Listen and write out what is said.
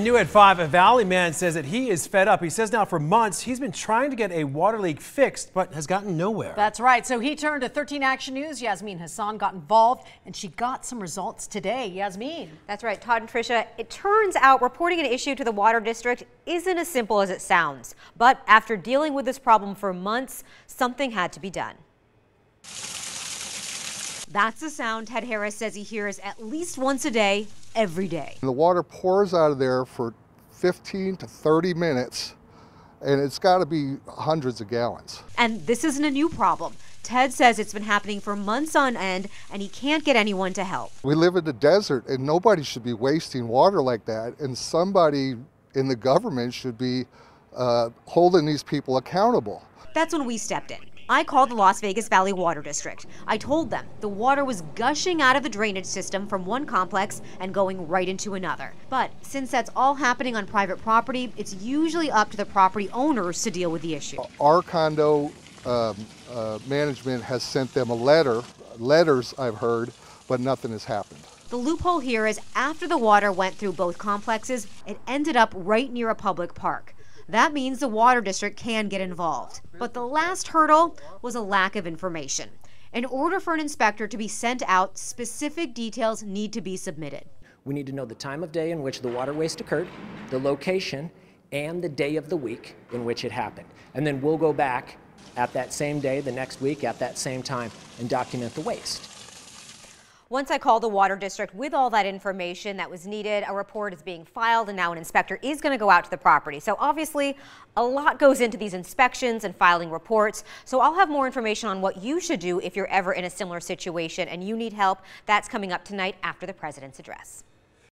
New at 5, a Valley man says that he is fed up. He says now for months he's been trying to get a water leak fixed, but has gotten nowhere. That's right. So he turned to 13 Action News. Yasmin Hassan got involved, and she got some results today. Yasmin. That's right, Todd and Tricia. It turns out reporting an issue to the Water District isn't as simple as it sounds. But after dealing with this problem for months, something had to be done. That's the sound Ted Harris says he hears at least once a day, every day. The water pours out of there for 15 to 30 minutes, and it's got to be hundreds of gallons. And this isn't a new problem. Ted says it's been happening for months on end, and he can't get anyone to help. We live in the desert, and nobody should be wasting water like that, and somebody in the government should be holding these people accountable. That's when we stepped in. I called the Las Vegas Valley Water District. I told them the water was gushing out of the drainage system from one complex and going right into another. But since that's all happening on private property, it's usually up to the property owners to deal with the issue. Our condo management has sent them letters I've heard, but nothing has happened. The loophole here is after the water went through both complexes, it ended up right near a public park. That means the Water District can get involved. But the last hurdle was a lack of information. In order for an inspector to be sent out, specific details need to be submitted. We need to know the time of day in which the water waste occurred, the location, and the day of the week in which it happened. And then we'll go back at that same day, the next week, at that same time, and document the waste. Once I called the Water District with all that information that was needed, a report is being filed, and now an inspector is going to go out to the property. So obviously, a lot goes into these inspections and filing reports. So I'll have more information on what you should do if you're ever in a similar situation and you need help. That's coming up tonight after the president's address.